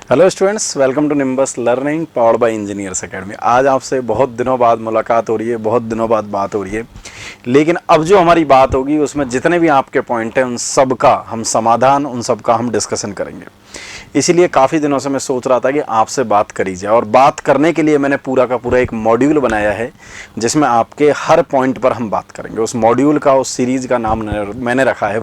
Hello students, welcome to Nimbus Learning powered by Engineers Academy. आज आपसे बहुत दिनों बाद मुलाकात हो रही है, बहुत दिनों बाद बात हो रही है। लेकिन अब जो हमारी बात होगी उसमें जितने भी आपके पॉइंट हैं उन सब का हम समाधान, उन सब का हम डिस्कशन करेंगे। इसीलिए काफ़ी दिनों से मैं सोच रहा था कि आपसे बात करी जाए, और बात करने के लिए मैंने पूरा का पूरा एक मॉड्यूल बनाया है जिसमें आपके हर पॉइंट पर हम बात करेंगे। उस मॉड्यूल का, उस सीरीज़ का नाम मैंने रखा है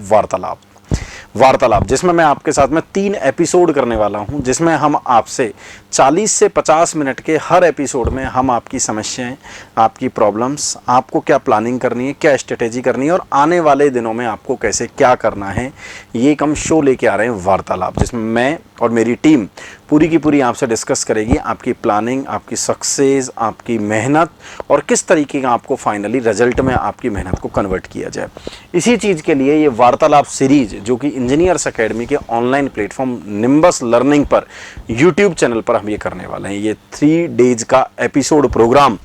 वार्तालाप, जिसमें मैं आपके साथ में 3 एपिसोड करने वाला हूं, जिसमें हम आपसे 40 से 50 मिनट के हर एपिसोड में हम आपकी समस्याएं, आपकी प्रॉब्लम्स, आपको क्या प्लानिंग करनी है, क्या स्ट्रेटेजी करनी है और आने वाले दिनों में आपको कैसे क्या करना है, ये एक हम शो लेके आ रहे हैं वार्तालाप, जिसमें मैं और मेरी टीम पूरी की पूरी आपसे डिस्कस करेगी आपकी प्लानिंग, आपकी सक्सेस, आपकी मेहनत और किस तरीके का आपको फाइनली रिजल्ट में आपकी मेहनत को कन्वर्ट किया जाए। इसी चीज़ के लिए ये वार्तालाप सीरीज, जो कि इंजीनियर्स एकेडमी के ऑनलाइन प्लेटफॉर्म निम्बस लर्निंग पर यूट्यूब चैनल पर हम ये करने वाले हैं। ये 3 डेज का एपिसोड प्रोग्राम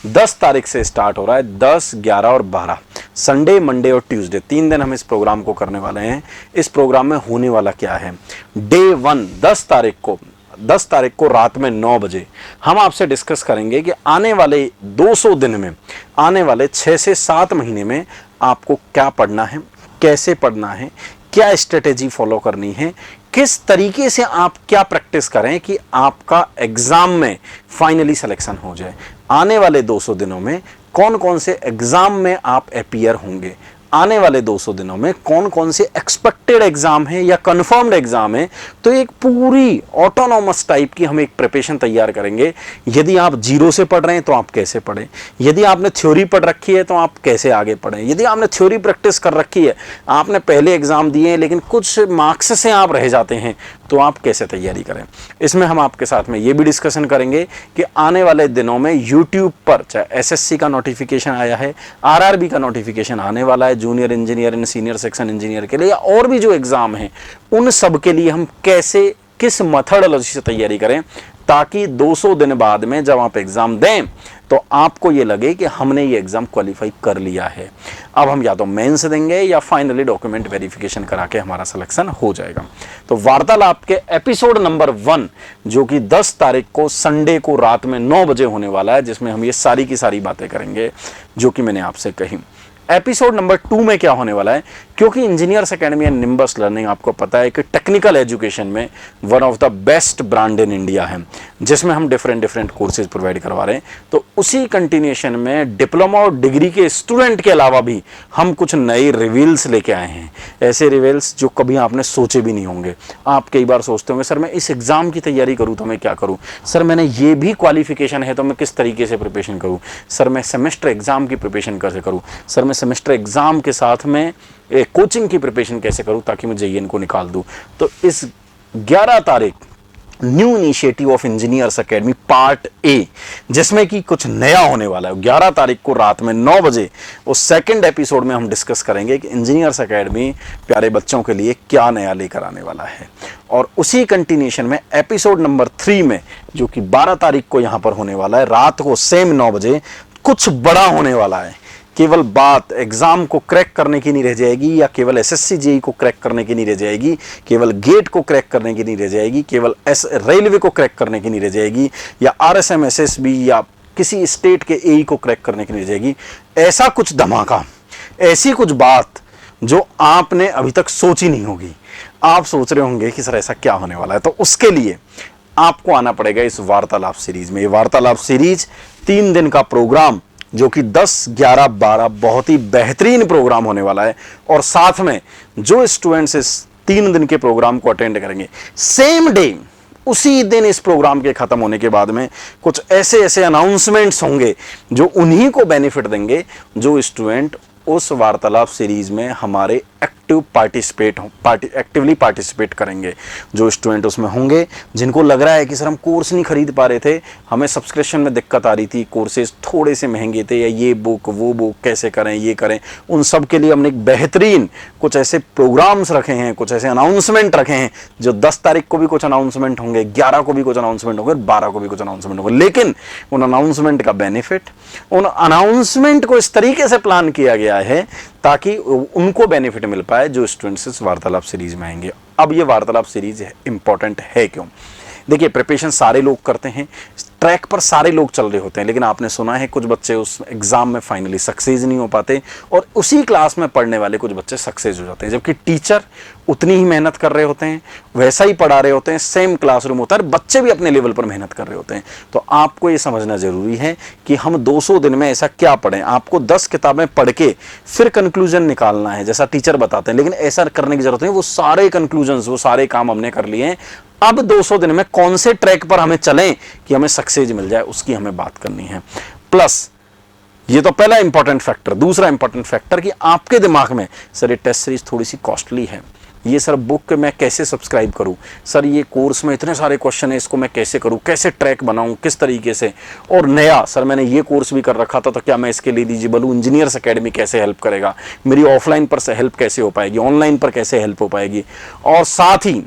10 तारीख से स्टार्ट हो रहा है। 10, 11 और 12 संडे, मंडे और ट्यूसडे 3 दिन हम इस प्रोग्राम को करने वाले हैं। इस प्रोग्राम में होने वाला क्या है, डे 1 10 तारीख को रात में 9 बजे हम आपसे डिस्कस करेंगे कि आने वाले 200 दिन में, आने वाले 6 से 7 महीने में आपको क्या पढ़ना है, कैसे पढ़ना है, क्या स्ट्रेटेजी फॉलो करनी है, किस तरीके से आप क्या प्रैक्टिस करें कि आपका एग्जाम में फाइनली सिलेक्शन हो जाए। आने वाले 200 दिनों में कौन कौन से एग्जाम में आप अपीयर होंगे, आने वाले 200 दिनों में कौन कौन से एक्सपेक्टेड एग्जाम है या कंफर्म्ड एग्जाम है। तो एक पूरी ऑटोनॉमस टाइप की हम एक प्रिपरेशन तैयार करेंगे। यदि आप जीरो से पढ़ रहे हैं तो आप कैसे पढ़ें, यदि आपने थ्योरी पढ़ रखी है तो आप कैसे आगे पढ़ें, यदि आपने थ्योरी प्रैक्टिस कर रखी है, आपने पहले एग्जाम दिए हैं लेकिन कुछ मार्क्स से आप रह जाते हैं, तो आप कैसे तैयारी करें। इसमें हम आपके साथ में ये भी डिस्कशन करेंगे कि आने वाले दिनों में यूट्यूब पर चाहे एसएससी का नोटिफिकेशन आया है, आरआरबी का नोटिफिकेशन आने वाला है, junior engineer and senior section engineer के लिए, और भी जो एग्जाम हैं उन सब के लिए हम कैसे, किस मेथडोलॉजी से तैयारी करें, ताकि 200 दिन बाद में जब आप एग्जाम दें तो आपको ये लगे कि हमने ये एग्जाम क्वालिफाई कर लिया है। अब हम या तो मेंस देंगे या फाइनली डॉक्यूमेंट वेरिफिकेशन करा के हमारा सिलेक्शन हो जाएगा। तो वार्तालाप के एपिसोड नंबर 1, जो कि 10 तारीख को संडे को रात में 9 बजे होने वाला है, जिसमें हम ये सारी की सारी बातें करेंगे जो कि मैंने आपसे कही। एपिसोड नंबर 2 में क्या होने वाला है, क्योंकि engineers academy and nimbus learning आपको पता है कि टेक्निकल एजुकेशन में one of the best brand in India है, जिसमें हम डिफरेंट कोर्सेज प्रोवाइड करवा रहे हैं। तो उसी कंटिन्यूएशन में डिप्लोमा और डिग्री के स्टूडेंट के अलावा भी हम कुछ नए रिवील्स लेके आए हैं, ऐसे रिवील्स जो कभी आपने सोचे भी नहीं होंगे। आप कई बार सोचते होंगे, सर मैं इस एग्जाम की तैयारी करूँ तो मैं क्या करूँ, सर मैंने ये भी क्वालिफिकेशन है तो मैं किस तरीके से प्रिपरेशन करूँ, सर मैं सेमेस्टर एग्जाम की प्रिपरेशन कैसे करूँ, सर मैं सेमेस्टर एग्जाम के साथ में कोचिंग की प्रिपरेशन कैसे करूं ताकि मैं जेईई को निकाल दूं। तो इस 11 तारीख new initiative of engineers academy part A, जिसमें कि कुछ नया होने वाला है, 11 तारीख को रात में 9 बजे उस सेकंड एपिसोड में हम डिस्कस करेंगे कि इंजीनियर्स एकेडमी प्यारे बच्चों के लिए क्या नया लेकर आने वाला है। और उसी कंटिन्यूएशन में एपिसोड नंबर 3 में, जो कि 12 तारीख को यहां पर होने वाला है रात को सेम 9 बजे, कुछ बड़ा होने वाला है। केवल बात एग्जाम को क्रैक करने की नहीं रह जाएगी, या केवल एसएससी जेईई को क्रैक करने की नहीं रह जाएगी, केवल गेट को क्रैक करने की नहीं रह जाएगी, केवल रेलवे को क्रैक करने की नहीं रह जाएगी, या आरएसएम एसएसबी या किसी स्टेट के एई को क्रैक करने की नहीं रह जाएगी। ऐसा कुछ धमाका, ऐसी कुछ बात जो आपने अभी तक सोची नहीं होगी। आप सोच रहे होंगे कि सर ऐसा क्या होने वाला है, तो उसके लिए आपको आना पड़ेगा इस वार्तालाप सीरीज में। ये वार्तालाप सीरीज 3 दिन का प्रोग्राम, जो कि 10, 11, 12 बहुत ही बेहतरीन प्रोग्राम होने वाला है। और साथ में जो स्टूडेंट्स इस 3 दिन के प्रोग्राम को अटेंड करेंगे, सेम डे, उसी दिन इस प्रोग्राम के खत्म होने के बाद में कुछ ऐसे अनाउंसमेंट्स होंगे जो उन्हीं को बेनिफिट देंगे जो स्टूडेंट उस वार्तालाप सीरीज में हमारे एक्टिवली पार्टिसिपेट करेंगे। जो स्टूडेंट उसमें होंगे जिनको लग रहा है कि सर हम कोर्स नहीं खरीद पा रहे थे, हमें सब्सक्रिप्शन में दिक्कत आ रही थी, कोर्सेज थोड़े से महंगे थे, या ये बुक वो बुक कैसे करें, ये करें, उन सब के लिए हमने एक बेहतरीन कुछ ऐसे प्रोग्राम्स रखे हैं, कुछ ऐसे अनाउंसमेंट रखे हैं। जो 10 तारीख को भी कुछ अनाउंसमेंट होंगे, 11 को भी कुछ अनाउंसमेंट होंगे, 12 को भी कुछ अनाउंसमेंट होंगे। लेकिन उन अनाउंसमेंट का बेनिफिट, उन अनाउंसमेंट को इस तरीके से प्लान किया गया है ताकि उनको बेनिफिट मिल पाए जो स्टूडेंट्स इस वार्तालाप सीरीज में आएंगे। अब ये वार्तालाप सीरीज इंपॉर्टेंट है क्यों? देखिए प्रिपरेशन सारे लोग करते हैं, ट्रैक पर सारे लोग चल रहे होते हैं, लेकिन आपने सुना है कुछ बच्चे उस एग्जाम में फाइनली सक्सेस नहीं हो पाते और उसी क्लास में पढ़ने वाले कुछ बच्चे सक्सेस हो जाते हैं, जबकि टीचर उतनी ही मेहनत कर रहे होते हैं, वैसा ही पढ़ा रहे होते हैं, सेम क्लासरूम होता है, बच्चे भी अपने लेवल पर मेहनत कर रहे होते हैं। तो आपको ये समझना जरूरी है कि हम 200 दिन में ऐसा क्या पढ़ें। आपको 10 किताबें पढ़ के फिर कंक्लूजन निकालना है जैसा टीचर बताते हैं, लेकिन ऐसा करने की जरूरत नहीं। वो सारे कंक्लूजन्स, वो सारे काम हमने कर लिए हैं, अब 200 दिन में कौन से ट्रैक पर हमें चलें कि हमें सक्सेस मिल जाए, उसकी हमें बात करनी है। प्लस ये तो पहला इंपॉर्टेंट फैक्टर। दूसरा इंपॉर्टेंट फैक्टर कि आपके दिमाग में सर ये टेस्ट सीरीज थोड़ी सी कॉस्टली है, ये सर बुक मैं कैसे सब्सक्राइब करूं, सर ये कोर्स में इतने सारे क्वेश्चन है, इसको मैं कैसे करूं, कैसे ट्रैक बनाऊं, किस तरीके से, और नया सर मैंने ये कोर्स भी कर रखा था तो क्या मैं इसके लिए एलिजिबल हूं, इंजीनियर्स एकेडमी कैसे हेल्प करेगा, मेरी ऑफलाइन पर से हेल्प कैसे हो पाएगी, ऑनलाइन पर कैसे हेल्प हो पाएगी, और साथ ही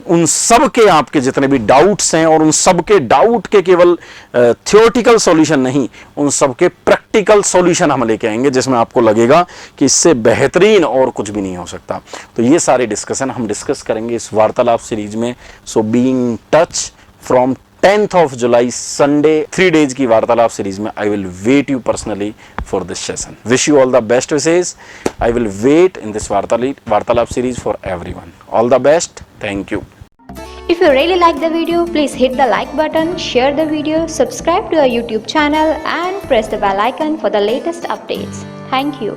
उन सब के आपके जितने भी डाउट्स हैं और उन सब के डाउट के केवल थियोरेटिकल सॉल्यूशन नहीं, उन सब के प्रैक्टिकल सॉल्यूशन हम लेके आएंगे जिसमें आपको लगेगा कि इससे बेहतरीन और कुछ भी नहीं हो सकता। तो ये सारे डिस्कशन हम डिस्कस करेंगे इस वार्तालाप सीरीज में। So being touch from 10th of July Sunday 3 days की वार्तालाप सीरीज में I will wait you personally for this session. Wish you all the best wishes. I will wait in this वार्तालाप series for everyone. All the best. Thank you. If you really like the video, please hit the like button, share the video, subscribe to our YouTube channel and press the bell icon for the latest updates. Thank you.